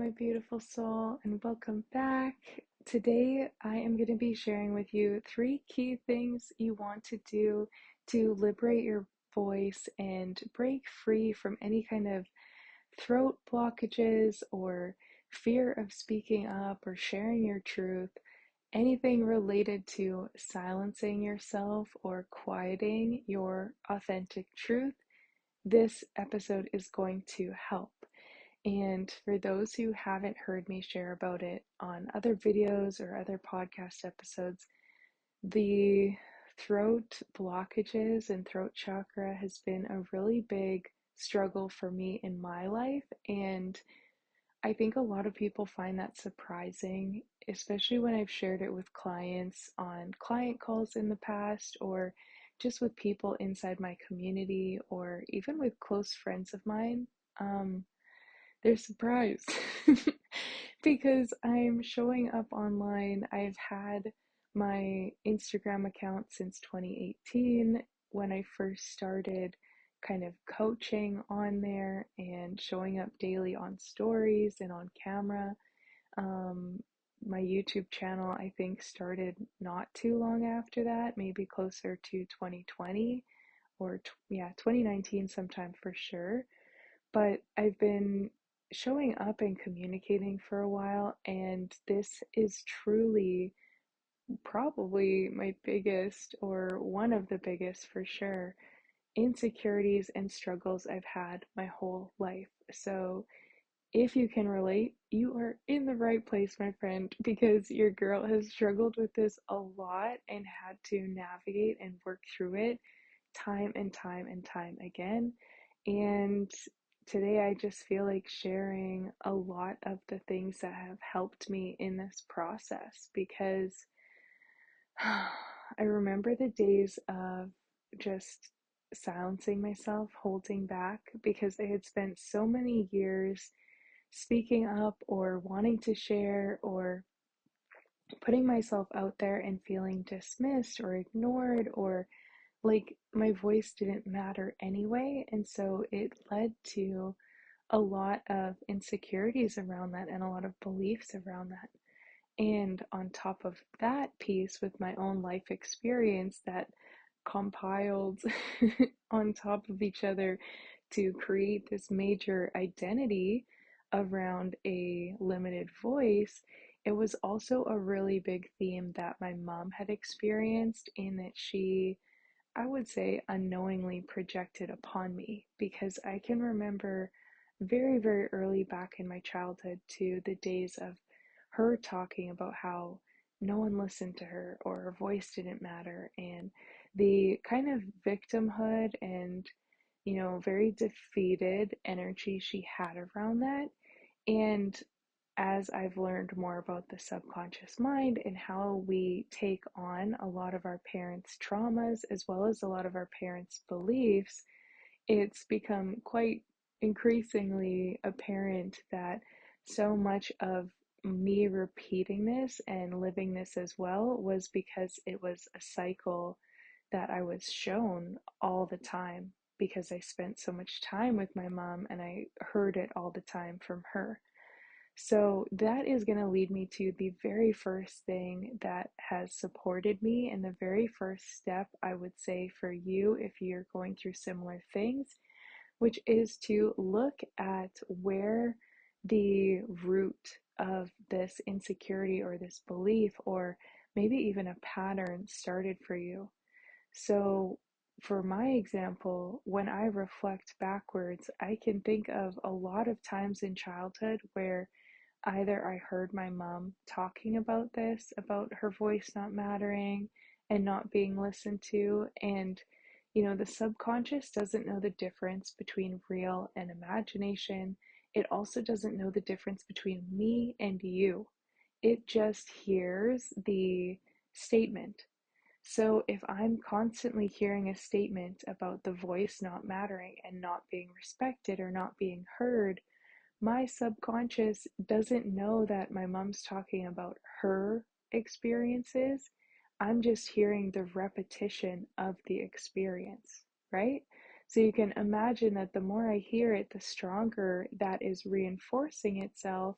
my beautiful soul, and welcome back. Today, I am going to be sharing with you 3 key things you want to do to liberate your voice and break free from any kind of throat blockages or fear of speaking up or sharing your truth, anything related to silencing yourself or quieting your authentic truth. This episode is going to help. And for those who haven't heard me share about it on other videos or other podcast episodes, the throat blockages and throat chakra has been a really big struggle for me in my life. And I think a lot of people find that surprising, especially when I've shared it with clients on client calls in the past, or just with people inside my community, or even with close friends of mine. They're surprised because I'm showing up online. I've had my Instagram account since 2018 when I first started kind of coaching on there and showing up daily on stories and on camera. Um, my YouTube channel, I think, started not too long after that, maybe closer to 2020 or, yeah, 2019 sometime for sure. But I've been showing up and communicating for a while, and this is truly probably my biggest, or one of the biggest for sure, insecurities and struggles I've had my whole life. So if you can relate, you are in the right place, my friend, because your girl has struggled with this a lot and had to navigate and work through it time and time and time again. And today I just feel like sharing a lot of the things that have helped me in this process, because I remember the days of just silencing myself, holding back, because I had spent so many years speaking up or wanting to share or putting myself out there and feeling dismissed or ignored, or like my voice didn't matter anyway. And so it led to a lot of insecurities around that and a lot of beliefs around that. And on top of that piece, with my own life experience that compiled on top of each other to create this major identity around a limited voice, it was also a really big theme that my mom had experienced, in that she, I would say, unknowingly projected upon me, because I can remember very, very early back in my childhood to the days of her talking about how no one listened to her or her voice didn't matter, and the kind of victimhood and, very defeated energy she had around that. And as I've learned more about the subconscious mind and how we take on a lot of our parents' traumas as well as a lot of our parents' beliefs, it's become quite increasingly apparent that so much of me repeating this and living this as well was because it was a cycle that I was shown all the time, because I spent so much time with my mom and I heard it all the time from her. So that is going to lead me to the very first thing that has supported me, and the very first step I would say for you if you're going through similar things, which is to look at where the root of this insecurity or this belief, or maybe even a pattern, started for you. So, for my example, when I reflect backwards, I can think of a lot of times in childhood where either I heard my mom talking about this, about her voice not mattering and not being listened to. And, the subconscious doesn't know the difference between real and imagination. It also doesn't know the difference between me and you. It just hears the statement. So if I'm constantly hearing a statement about the voice not mattering and not being respected or not being heard, my subconscious doesn't know that my mom's talking about her experiences. I'm just hearing the repetition of the experience, right? So you can imagine that the more I hear it, the stronger that is reinforcing itself,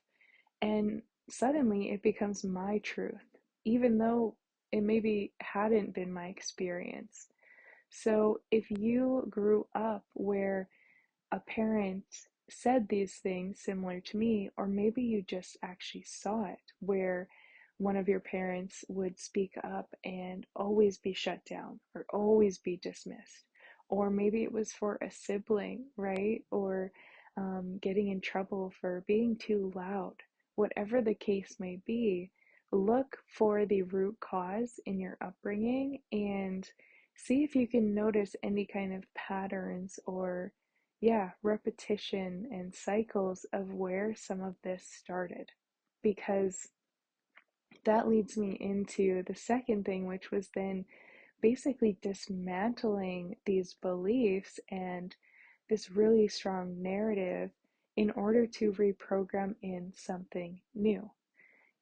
And suddenly it becomes my truth, even though it maybe hadn't been my experience. So if you grew up where a parent said these things similar to me, or maybe you just actually saw it where one of your parents would speak up and always be shut down or always be dismissed, or maybe it was for a sibling, right? Or getting in trouble for being too loud, whatever the case may be, look for the root cause in your upbringing and see if you can notice any kind of patterns or yeah, repetition and cycles of where some of this started. Because that leads me into the second thing, which was then basically dismantling these beliefs and this really strong narrative in order to reprogram in something new.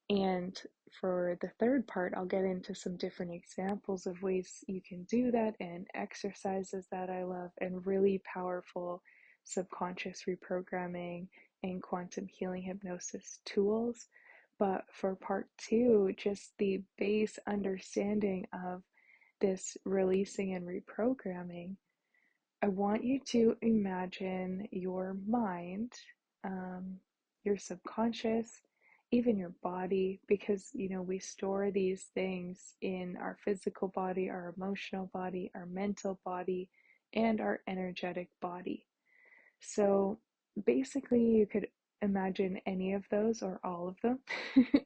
And for the third part, I'll get into some different examples of ways you can do that and exercises that I love and really powerful subconscious reprogramming and quantum healing hypnosis tools. But for part two, just the base understanding of this releasing and reprogramming, I want you to imagine your mind, your subconscious, even your body, because we store these things in our physical body, our emotional body, our mental body, and our energetic body. So basically, you could imagine any of those or all of them,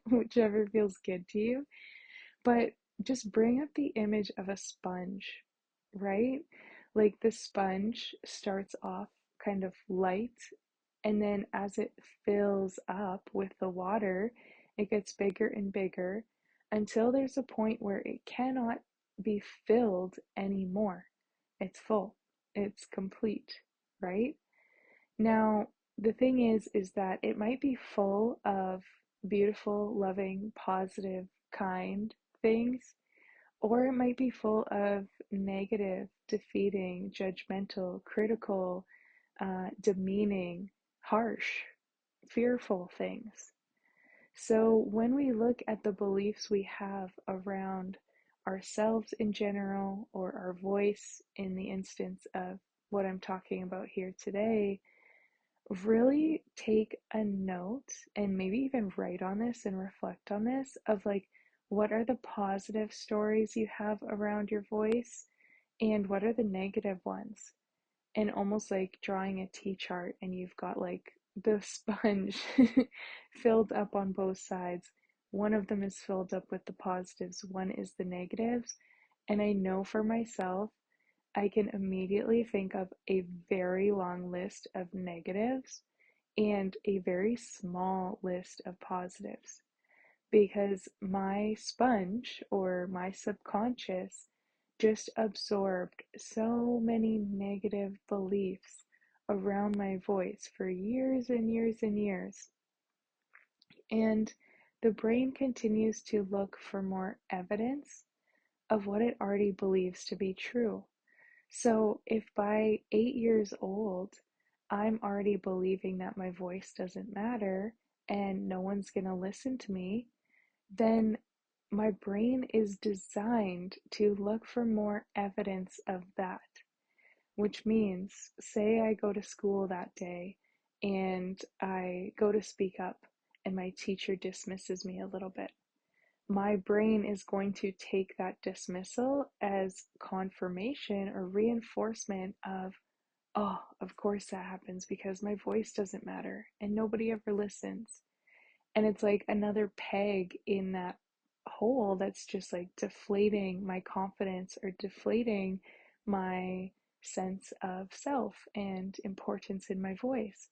whichever feels good to you. But just bring up the image of a sponge, right? Like the sponge starts off kind of light, and then as it fills up with the water, it gets bigger and bigger until there's a point where it cannot be filled anymore. It's full, it's complete, right? Now, the thing is that it might be full of beautiful, loving, positive, kind things, or it might be full of negative, defeating, judgmental, critical, demeaning, harsh, fearful things. So when we look at the beliefs we have around ourselves in general, or our voice in the instance of what I'm talking about here today, really take a note and maybe even write on this and reflect on this of like, what are the positive stories you have around your voice and what are the negative ones? And almost like drawing a T chart, and you've got like the sponge filled up on both sides. One of them is filled up with the positives, one is the negatives. And I know for myself, I can immediately think of a very long list of negatives and a very small list of positives because my sponge or my subconscious just absorbed so many negative beliefs around my voice for years and years and years. And the brain continues to look for more evidence of what it already believes to be true. So if by 8 years old, I'm already believing that my voice doesn't matter and no one's going to listen to me, then my brain is designed to look for more evidence of that. Which means, say I go to school that day and I go to speak up and my teacher dismisses me a little bit. My brain is going to take that dismissal as confirmation or reinforcement of, oh, of course that happens because my voice doesn't matter and nobody ever listens. And it's like another peg in that hole that's just like deflating my confidence or deflating my sense of self and importance in my voice.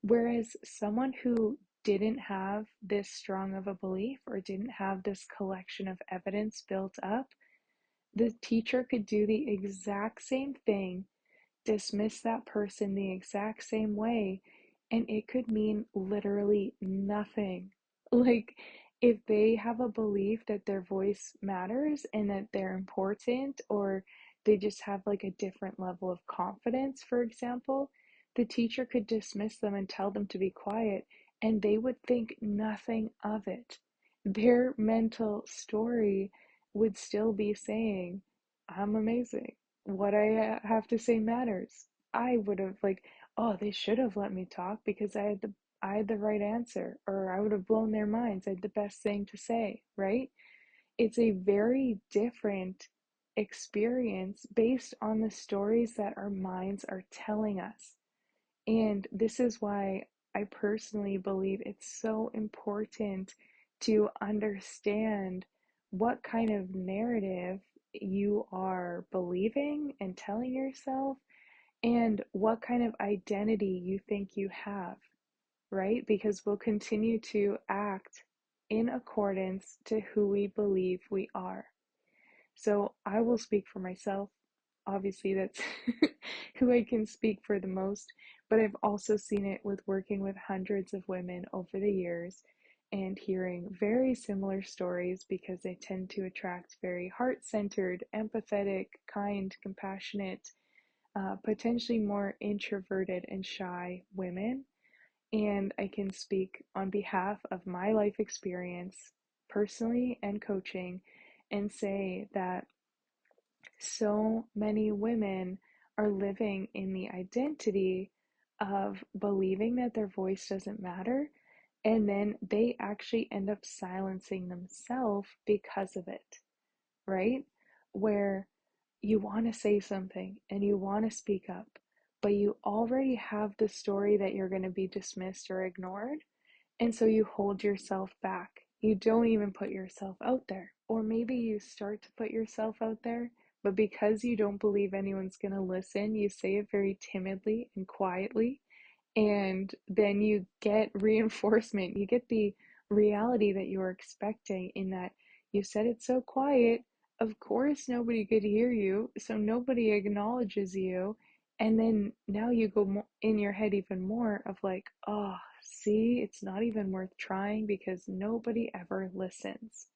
Whereas someone who didn't have this strong of a belief or didn't have this collection of evidence built up, the teacher could do the exact same thing, dismiss that person the exact same way, and it could mean literally nothing. Like, if they have a belief that their voice matters and that they're important, or they just have like a different level of confidence, for example, the teacher could dismiss them and tell them to be quiet, and they would think nothing of it. Their mental story would still be saying, I'm amazing. What I have to say matters. I would have like, oh, they should have let me talk because I had the right answer, or I would have blown their minds. I had the best thing to say, right? It's a very different experience based on the stories that our minds are telling us. And this is why I personally believe it's so important to understand what kind of narrative you are believing and telling yourself, and what kind of identity you think you have, right? Because we'll continue to act in accordance to who we believe we are. So I will speak for myself. Obviously, that's who I can speak for the most, but I've also seen it with working with hundreds of women over the years and hearing very similar stories, because they tend to attract very heart centered, empathetic, kind, compassionate, potentially more introverted and shy women. And I can speak on behalf of my life experience personally and coaching and say that so many women are living in the identity of believing that their voice doesn't matter, and then they actually end up silencing themselves because of it, right? Where you want to say something and you want to speak up, but you already have the story that you're going to be dismissed or ignored, and so you hold yourself back. You don't even put yourself out there. Or maybe you start to put yourself out there, but because you don't believe anyone's going to listen, you say it very timidly and quietly. And then you get reinforcement. You get the reality that you were expecting, in that you said it so quiet. Of course, nobody could hear you, so nobody acknowledges you. And then now you go in your head even more of like, oh, see, it's not even worth trying because nobody ever listens.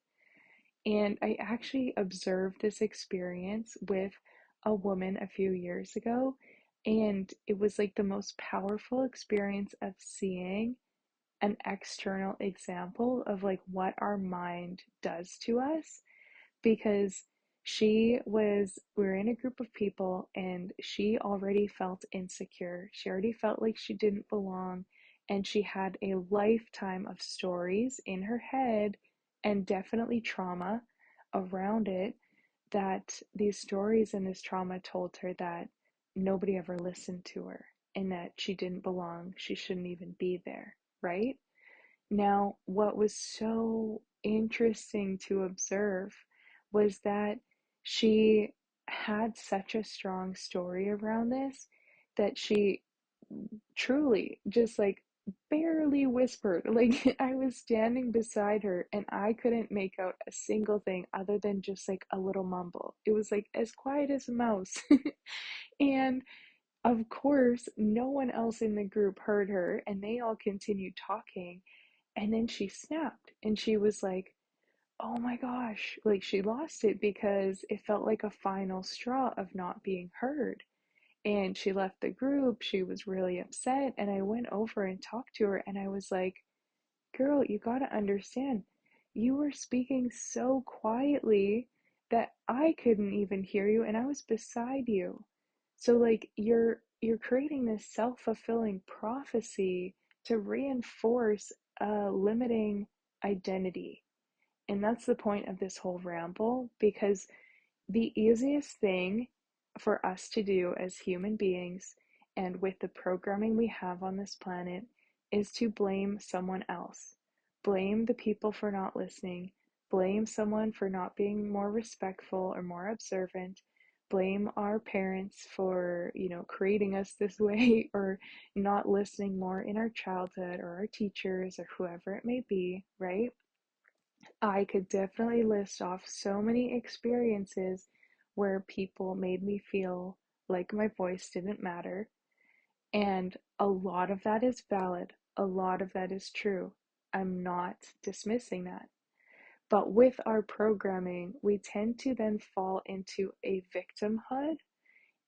And I actually observed this experience with a woman a few years ago, and it was like the most powerful experience of seeing an external example of like what our mind does to us. Because we were in a group of people, and she already felt insecure. She already felt like she didn't belong, and she had a lifetime of stories in her head, and definitely trauma around it, that these stories and this trauma told her that nobody ever listened to her, and that she didn't belong, she shouldn't even be there, right? Now, what was so interesting to observe was that she had such a strong story around this, that she truly just like barely whispered. Like, I was standing beside her and I couldn't make out a single thing other than just like a little mumble. It was like as quiet as a mouse. And of course, no one else in the group heard her, and they all continued talking. And then she snapped and she was like, oh my gosh, like she lost it because it felt like a final straw of not being heard. And she left the group. She was really upset. And I went over and talked to her, and I was like, girl, you gotta understand, you were speaking so quietly that I couldn't even hear you, and I was beside you. So like you're creating this self-fulfilling prophecy to reinforce a limiting identity. And that's the point of this whole ramble, because the easiest thing for us to do as human beings, and with the programming we have on this planet, is to blame someone else. Blame the people for not listening. Blame someone for not being more respectful or more observant. Blame our parents for, creating us this way, or not listening more in our childhood, or our teachers, or whoever it may be, right? I could definitely list off so many experiences where people made me feel like my voice didn't matter. And a lot of that is valid. A lot of that is true. I'm not dismissing that. But with our programming, we tend to then fall into a victimhood,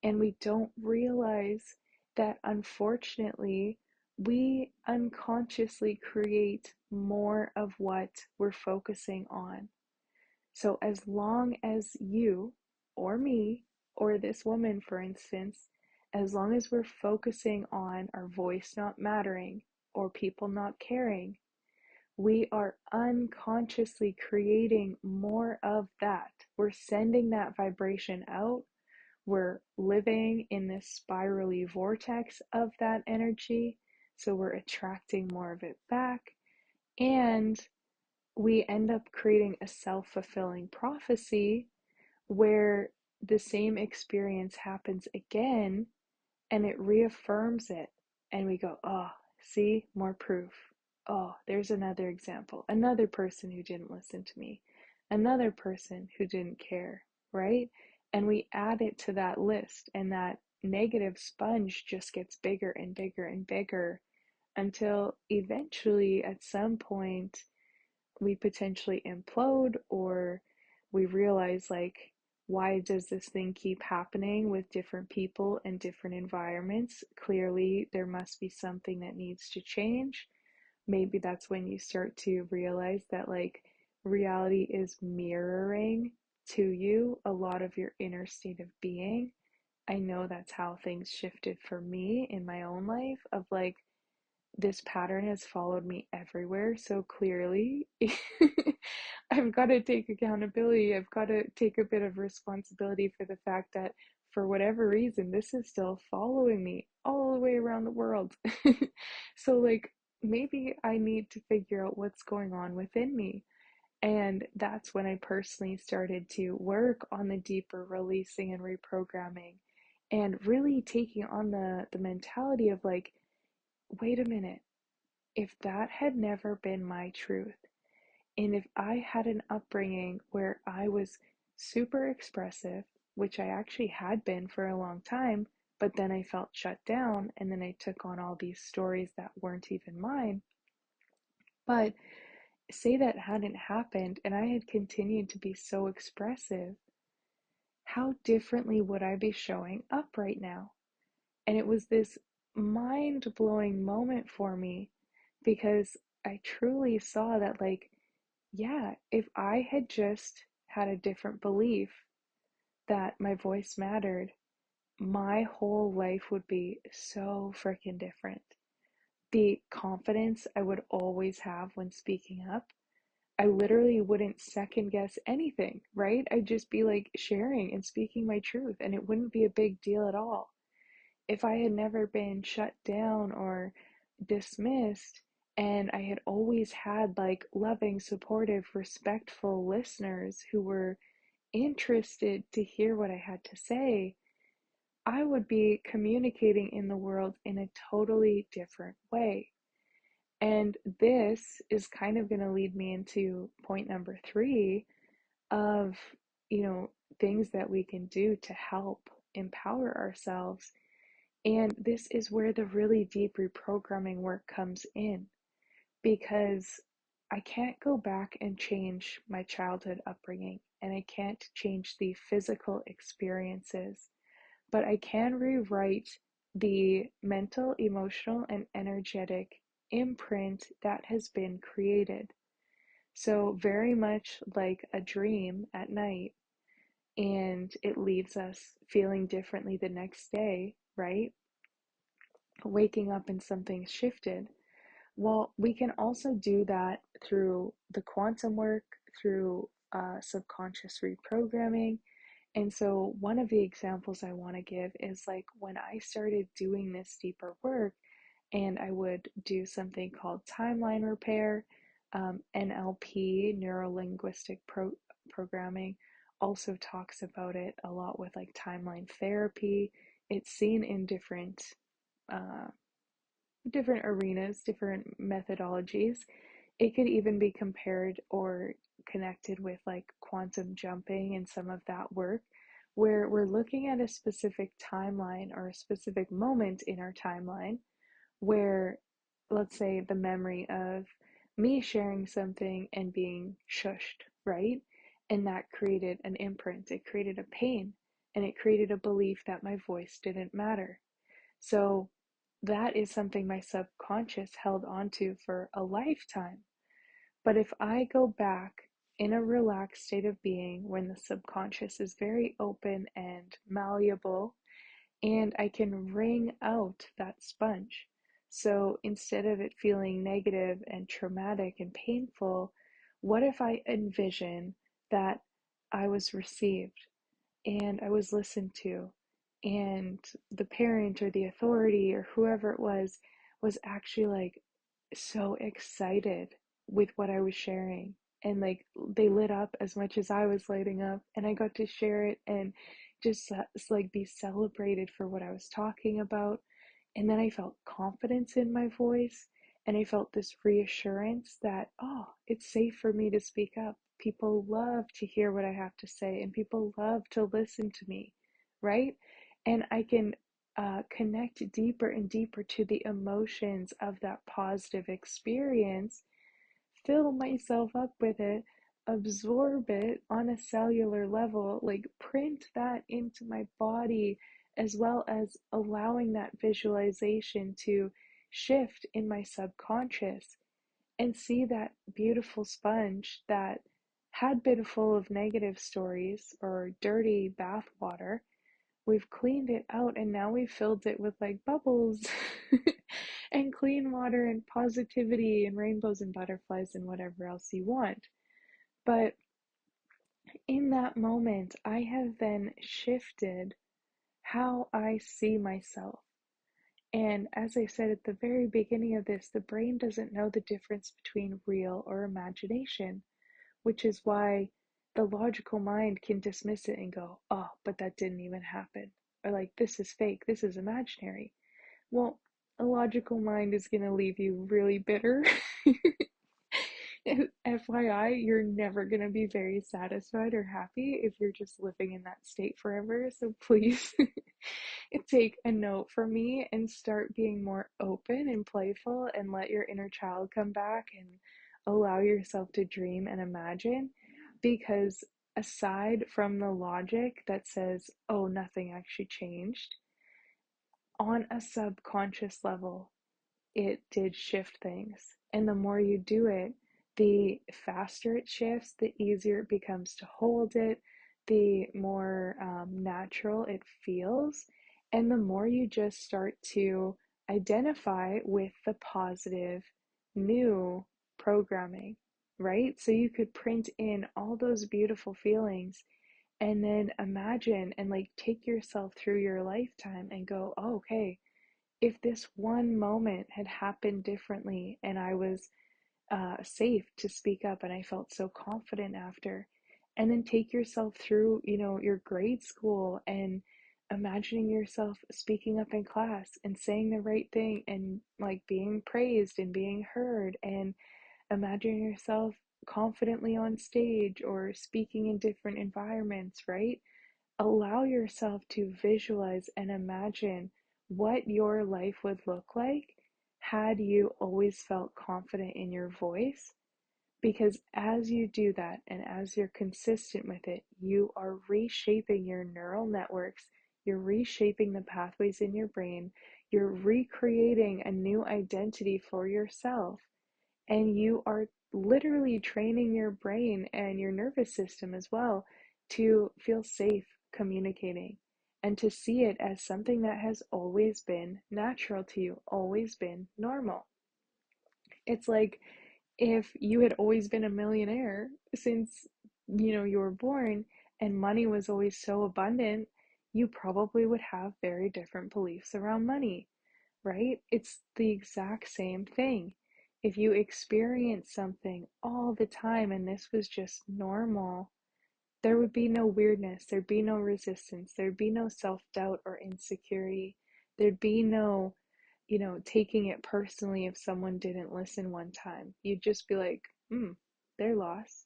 and we don't realize that unfortunately, we unconsciously create more of what we're focusing on. So, as long as you or me or this woman, for instance, as long as we're focusing on our voice not mattering or people not caring, we are unconsciously creating more of that. We're sending that vibration out. We're living in this spirally vortex of that energy. So we're attracting more of it back. And we end up creating a self-fulfilling prophecy where the same experience happens again and it reaffirms it. And we go, oh, see, more proof. Oh, there's another example. Another person who didn't listen to me. Another person who didn't care, right? And we add it to that list, and that negative sponge just gets bigger and bigger and bigger until eventually, at some point, we potentially implode, or we realize, like, why does this thing keep happening with different people and different environments? Clearly there must be something that needs to change. Maybe that's when you start to realize that, like, reality is mirroring to you a lot of your inner state of being. I know that's how things shifted for me in my own life, of like, this pattern has followed me everywhere. So clearly, I've got to take accountability. I've got to take a bit of responsibility for the fact that, for whatever reason, this is still following me all the way around the world. So, like, maybe I need to figure out what's going on within me. And that's when I personally started to work on the deeper releasing and reprogramming, and really taking on the mentality of like, wait a minute, if that had never been my truth, and if I had an upbringing where I was super expressive, which I actually had been for a long time, but then I felt shut down, and then I took on all these stories that weren't even mine. But say that hadn't happened and I had continued to be so expressive, how differently would I be showing up right now? And it was this mind blowing moment for me, because I truly saw that, like, yeah, if I had just had a different belief that my voice mattered, my whole life would be so freaking different. The confidence I would always have when speaking up, I literally wouldn't second guess anything, right? I'd just be like sharing and speaking my truth, and it wouldn't be a big deal at all. If I had never been shut down or dismissed, and I had always had like loving, supportive, respectful listeners who were interested to hear what I had to say, I would be communicating in the world in a totally different way. And this is kind of going to lead me into point number 3 of, you know, things that we can do to help empower ourselves. And this is where the really deep reprogramming work comes in, because I can't go back and change my childhood upbringing, and I can't change the physical experiences, but I can rewrite the mental, emotional, and energetic imprint that has been created. So, very much like a dream at night, and it leaves us feeling differently the next day, right? Waking up and something's shifted. Well, we can also do that through the quantum work, through subconscious reprogramming. And so, one of the examples I want to give is like when I started doing this deeper work, and I would do something called timeline repair. NLP, neuro linguistic programming, also talks about it a lot with like timeline therapy. It's seen in uh, different arenas, different methodologies. It could even be compared or connected with like quantum jumping and some of that work, where we're looking at a specific timeline or a specific moment in our timeline where, let's say, the memory of me sharing something and being shushed, right? And that created an imprint, it created a pain, and it created a belief that my voice didn't matter. So that is something my subconscious held onto for a lifetime. But if I go back in a relaxed state of being when the subconscious is very open and malleable, and I can wring out that sponge. So instead of it feeling negative and traumatic and painful, what if I envision that I was received and I was listened to, and the parent or the authority or whoever it was actually like so excited with what I was sharing, and like they lit up as much as I was lighting up, and I got to share it and just like be celebrated for what I was talking about. And then I felt confidence in my voice, and I felt this reassurance that, oh, it's safe for me to speak up. People love to hear what I have to say, and people love to listen to me, right? And I can connect deeper and deeper to the emotions of that positive experience, fill myself up with it, absorb it on a cellular level, like print that into my body, as well as allowing that visualization to shift in my subconscious, and see that beautiful sponge that had been full of negative stories or dirty bath water. We've cleaned it out, and now we've filled it with like bubbles and clean water and positivity and rainbows and butterflies and whatever else you want. But in that moment, I have then shifted how I see myself. And as I said at the very beginning of this, the brain doesn't know the difference between real or imagination, which is why the logical mind can dismiss it and go, oh, but that didn't even happen. Or like, this is fake, this is imaginary. Well, a logical mind is going to leave you really bitter. FYI, you're never going to be very satisfied or happy if you're just living in that state forever. So please take a note from me and start being more open and playful, and let your inner child come back and allow yourself to dream and imagine. Because aside from the logic that says, oh, nothing actually changed, on a subconscious level, it did shift things. And the more you do it, the faster it shifts, the easier it becomes to hold it, the more natural it feels, and the more you just start to identify with the positive new programming, right? So you could print in all those beautiful feelings, and then imagine and like take yourself through your lifetime and go, oh, okay, if this one moment had happened differently and I was safe to speak up and I felt so confident after. And then take yourself through, your grade school and imagining yourself speaking up in class and saying the right thing and like being praised and being heard, and imagining yourself confidently on stage or speaking in different environments, right? Allow yourself to visualize and imagine what your life would look like had you always felt confident in your voice. Because as you do that and as you're consistent with it, you are reshaping your neural networks, you're reshaping the pathways in your brain, you're recreating a new identity for yourself, and you are literally training your brain and your nervous system as well to feel safe communicating and to see it as something that has always been natural to you, always been normal. It's like if you had always been a millionaire since you were born, and money was always so abundant, you probably would have very different beliefs around money, right? It's the exact same thing. If you experience something all the time and this was just normal, there would be no weirdness, there'd be no resistance, there'd be no self-doubt or insecurity, there'd be no, taking it personally if someone didn't listen one time. You'd just be like, their loss.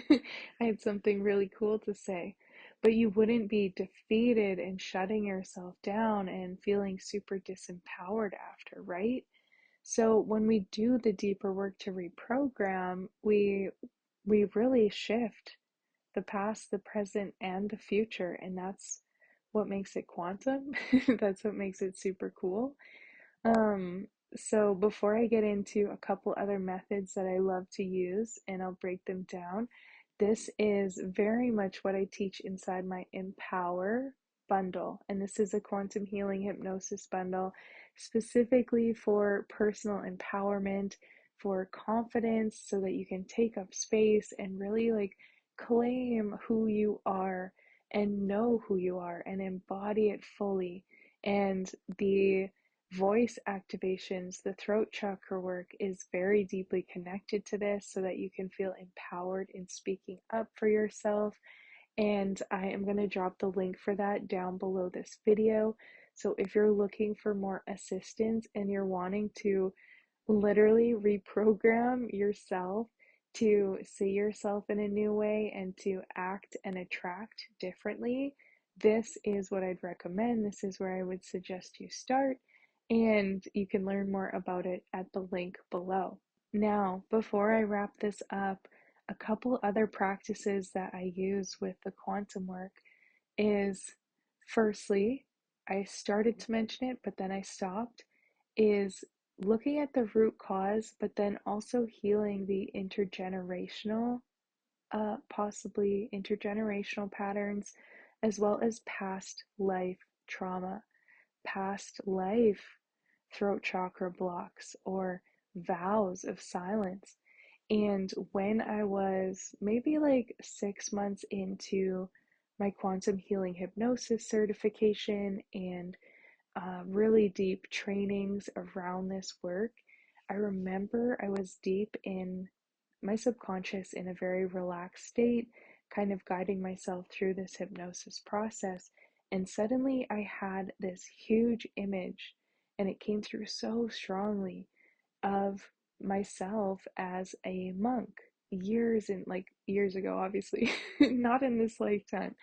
I had something really cool to say. But you wouldn't be defeated and shutting yourself down and feeling super disempowered after, right? So when we do the deeper work to reprogram, we really shift the past, the present, and the future, and that's what makes it quantum. That's what makes it super cool. Um, so before I get into a couple other methods that I love to use, and I'll break them down, this is very much what I teach inside my Empower bundle. And this is a quantum healing hypnosis bundle specifically for personal empowerment, for confidence, so that you can take up space and really like claim who you are and know who you are and embody it fully. And the voice activations, the throat chakra work is very deeply connected to this so that you can feel empowered in speaking up for yourself. And I am going to drop the link for that down below this video. So if you're looking for more assistance and you're wanting to literally reprogram yourself to see yourself in a new way and to act and attract differently, this is what I'd recommend. This is where I would suggest you start, and you can learn more about it at the link below. Now, before I wrap this up, a couple other practices that I use with the quantum work is, firstly, I started to mention it, but then I stopped, is looking at the root cause, but then also healing the intergenerational, possibly intergenerational patterns, as well as past life trauma, past life throat chakra blocks, or vows of silence. And when I was maybe like 6 months into my quantum healing hypnosis certification and really deep trainings around this work, I remember I was deep in my subconscious in a very relaxed state, kind of guiding myself through this hypnosis process. And suddenly I had this huge image, and it came through so strongly, of myself as a monk years ago, obviously, not in this lifetime.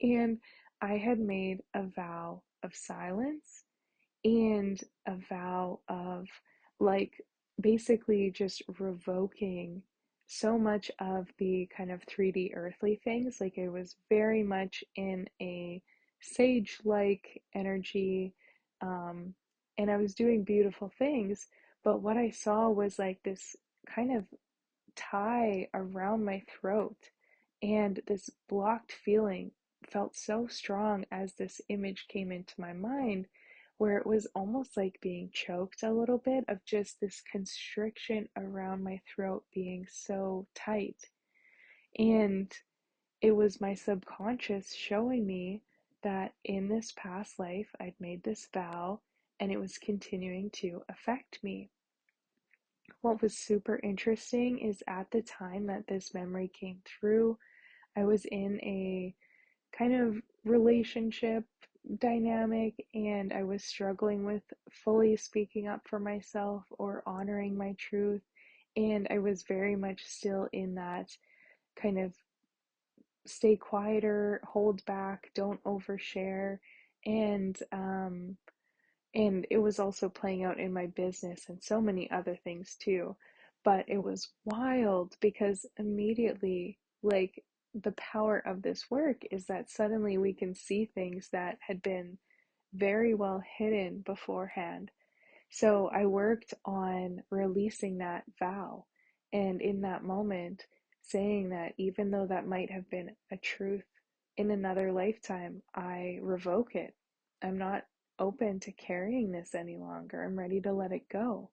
And I had made a vow of silence and a vow of, like, basically just revoking so much of the kind of 3D earthly things. Like, I was very much in a sage like energy, and I was doing beautiful things, but what I saw was like this kind of tie around my throat, and this blocked feeling felt so strong as this image came into my mind, where it was almost like being choked a little bit, of just this constriction around my throat being so tight. And it was my subconscious showing me that in this past life I'd made this vow, and it was continuing to affect me. What was super interesting is, at the time that this memory came through, I was in a kind of relationship dynamic, and I was struggling with fully speaking up for myself or honoring my truth. And I was very much still in that kind of stay quieter, hold back, don't overshare. And and it was also playing out in my business and so many other things too. But it was wild because immediately, like, the power of this work is that suddenly we can see things that had been very well hidden beforehand. So I worked on releasing that vow, and in that moment, saying that even though that might have been a truth in another lifetime, I revoke it. I'm not open to carrying this any longer. I'm ready to let it go.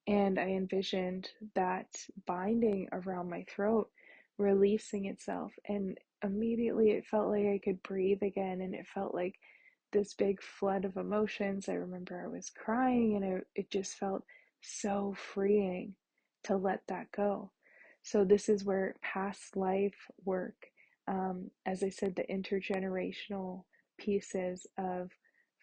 And I envisioned that binding around my throat releasing itself. And immediately it felt like I could breathe again. And it felt like this big flood of emotions. I remember I was crying, and it just felt so freeing to let that go. So, this is where past life work, as I said, the intergenerational pieces of,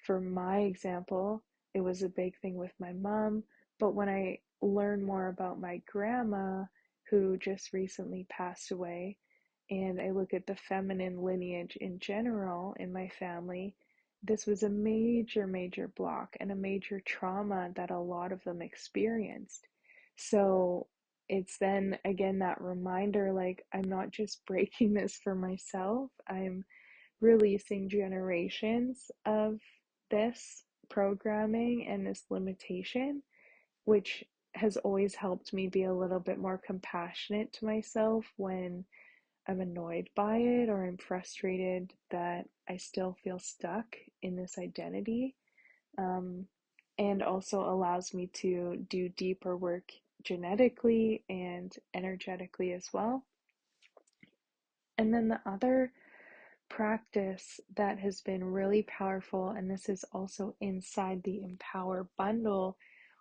for my example, it was a big thing with my mom, but when I learn more about my grandma, who just recently passed away, and I look at the feminine lineage in general in my family, this was a major, major block and a major trauma that a lot of them experienced. So it's then again that reminder, like, I'm not just breaking this for myself, I'm releasing generations of this programming and this limitation, which has always helped me be a little bit more compassionate to myself when I'm annoyed by it or I'm frustrated that I still feel stuck in this identity. Um, and also allows me to do deeper work genetically and energetically as well. And then the other practice that has been really powerful, and this is also inside the Empower bundle,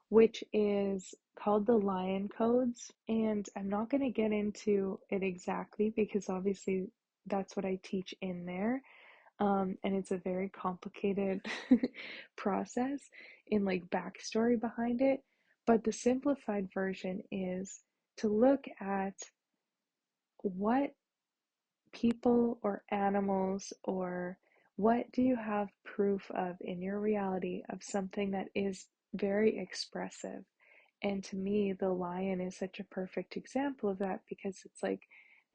which is called the Lion Codes. And I'm not going to get into it exactly because obviously that's what I teach in there. And it's a very complicated process in like backstory behind it. But the simplified version is to look at what people or animals or what do you have proof of in your reality of something that is very expressive. And to me, the lion is such a perfect example of that because it's like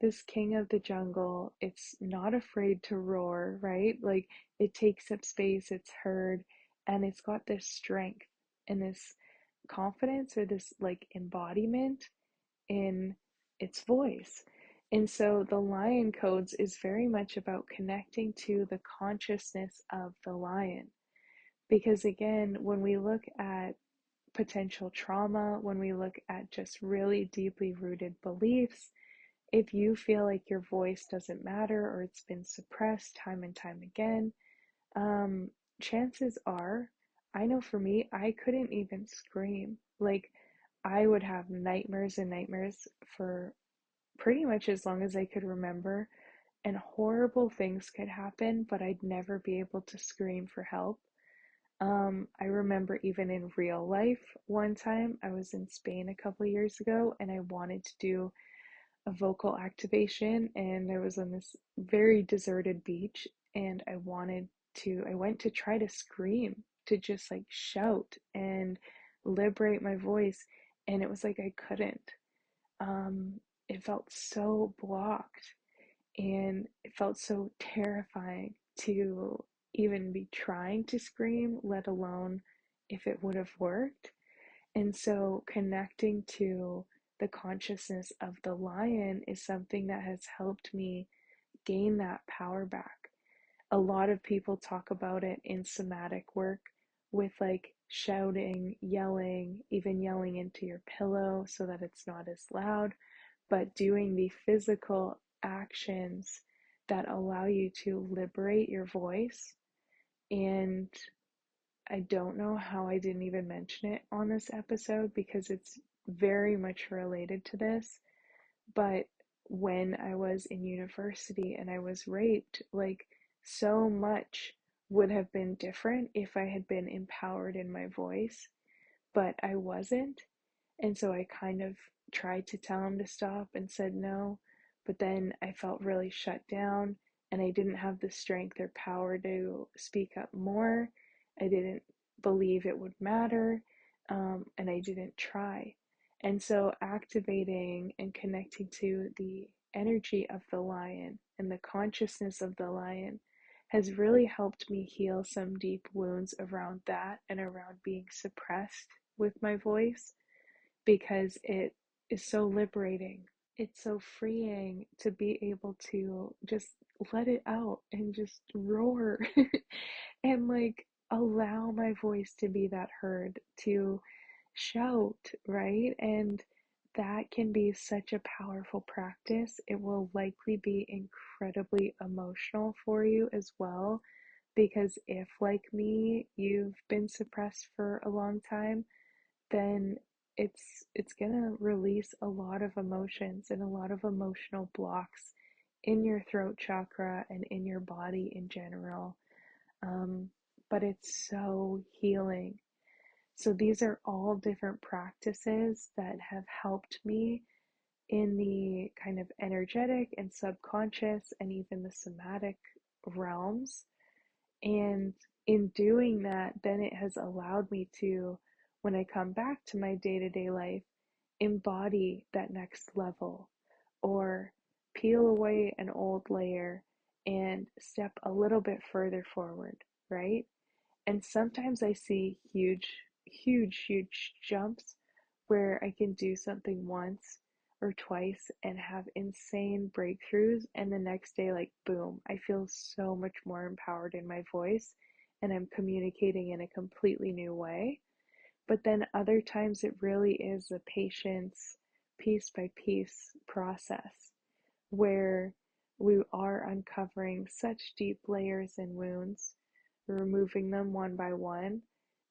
this king of the jungle. It's not afraid to roar, right? Like it takes up space, it's heard, and it's got this strength and this confidence or this like embodiment in its voice. And so the lion codes is very much about connecting to the consciousness of the lion. Because again, when we look at potential trauma, when we look at just really deeply rooted beliefs, if you feel like your voice doesn't matter or it's been suppressed time and time again, um, chances are, I know for me, I couldn't even scream. Like, I would have nightmares and nightmares for pretty much as long as I could remember, and horrible things could happen, but I'd never be able to scream for help. I remember even in real life, one time I was in Spain a couple years ago and I wanted to do a vocal activation, and I was on this very deserted beach and I went to try to scream, to just like shout and liberate my voice, and it was like I couldn't. It felt so blocked and it felt so terrifying to even be trying to scream, let alone if it would have worked. And so connecting to the consciousness of the lion is something that has helped me gain that power back. A lot of people talk about it in somatic work with like shouting, yelling, even yelling into your pillow so that it's not as loud, but doing the physical actions that allow you to liberate your voice. And I don't know how I didn't even mention it on this episode because it's very much related to this. But when I was in university and I was raped, like so much would have been different if I had been empowered in my voice, but I wasn't. And so I kind of tried to tell him to stop and said no, but then I felt really shut down and I didn't have the strength or power to speak up more. I didn't believe it would matter, and I didn't try. And so activating and connecting to the energy of the lion and the consciousness of the lion has really helped me heal some deep wounds around that and around being suppressed with my voice, because it is so liberating. It's so freeing to be able to just let it out and just roar and like allow my voice to be that heard, to shout, right? And that can be such a powerful practice. It will likely be incredibly emotional for you as well, because if, like me, you've been suppressed for a long time, then it's gonna release a lot of emotions and a lot of emotional blocks in your throat chakra and in your body in general. Um, but it's so healing. So these are all different practices that have helped me in the kind of energetic and subconscious and even the somatic realms. And in doing that, then it has allowed me to, when I come back to my day to day life, embody that next level or peel away an old layer and step a little bit further forward, right? And sometimes I see huge jumps where I can do something once or twice and have insane breakthroughs. And the next day, like, boom, I feel so much more empowered in my voice and I'm communicating in a completely new way. But then other times, it really is a patience, piece by piece process where we are uncovering such deep layers and wounds, removing them one by one,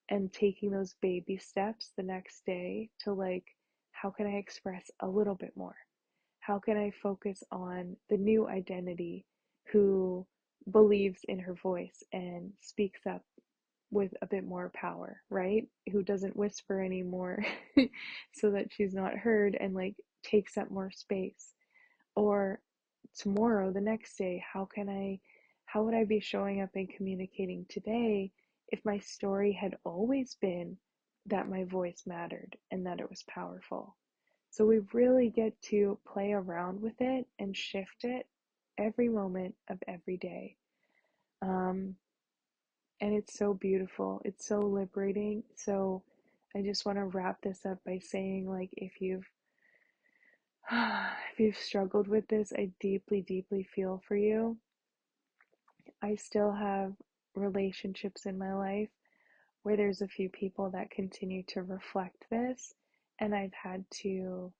and taking those baby steps the next day to, like, how can I express a little bit more? How can I focus on the new identity who believes in her voice and speaks up with a bit more power, right? Who doesn't whisper anymore so that she's not heard and, like, takes up more space. Or tomorrow, the next day, how would I be showing up and communicating today if my story had always been that my voice mattered and that it was powerful? So we really get to play around with it and shift it every moment of every day. Um, and it's so beautiful. It's so liberating. So I just want to wrap this up by saying, like, if you've struggled with this, I deeply feel for you. I still have relationships in my life where there's a few people that continue to reflect this, and I've gotten to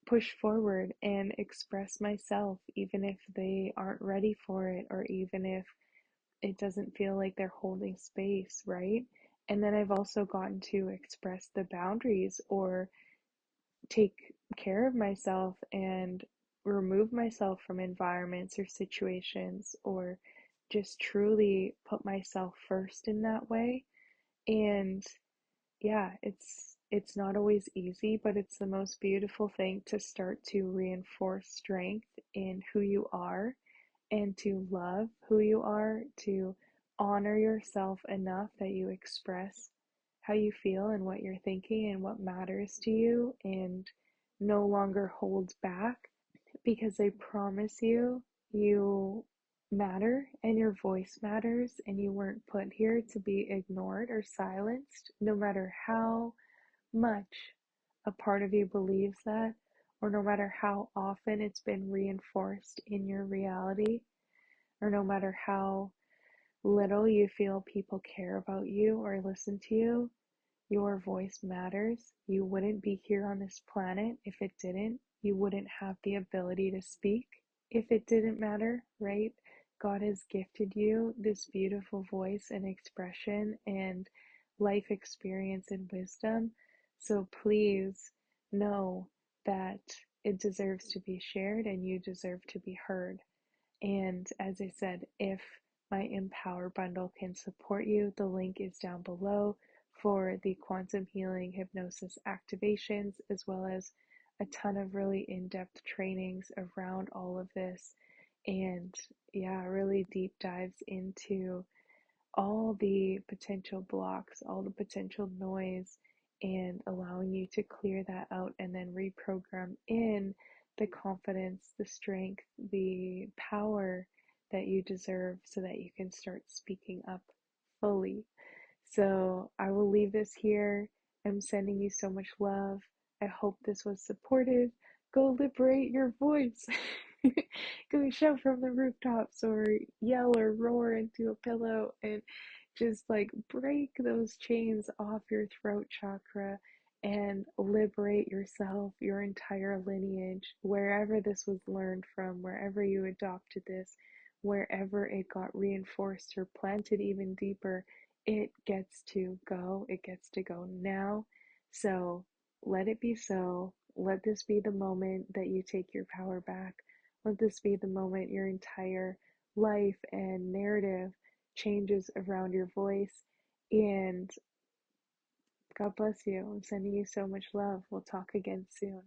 push forward and express myself, even if they aren't ready for it, or even if it doesn't feel like they're holding space, right? And then I've also gotten to express the boundaries or take care of myself and remove myself from environments or situations, or just truly put myself first in that way. And yeah, it's not always easy, but it's the most beautiful thing to start to reinforce strength in who you are and to love who you are, to honor yourself enough that you express how you feel and what you're thinking and what matters to you, and no longer hold back, because I promise you, you matter and your voice matters, and you weren't put here to be ignored or silenced, no matter how much a part of you believes that, or no matter how often it's been reinforced in your reality, or no matter how little you feel people care about you or listen to you. Your voice matters. You wouldn't be here on this planet if it didn't. You wouldn't have the ability to speak if it didn't matter, right? God has gifted you this beautiful voice and expression and life experience and wisdom. So please know that it deserves to be shared and you deserve to be heard. And as I said, if my Empower bundle can support you, the link is down below for the quantum healing hypnosis activations, as well as a ton of really in-depth trainings around all of this. And yeah, really deep dives into all the potential blocks, all the potential noise, and allowing you to clear that out and then reprogram in the confidence, the strength, the power that you deserve so that you can start speaking up fully. So I will leave this here. I'm sending you so much love. I hope this was supportive. Go liberate your voice. Go shout from the rooftops or yell or roar into a pillow and just, like, break those chains off your throat chakra and liberate yourself, your entire lineage, wherever this was learned from, wherever you adopted this, wherever it got reinforced or planted even deeper. It gets to go. It gets to go now. So let it be so. Let this be the moment that you take your power back. Let this be the moment your entire life and narrative changes around your voice. And God bless you. I'm sending you so much love. We'll talk again soon.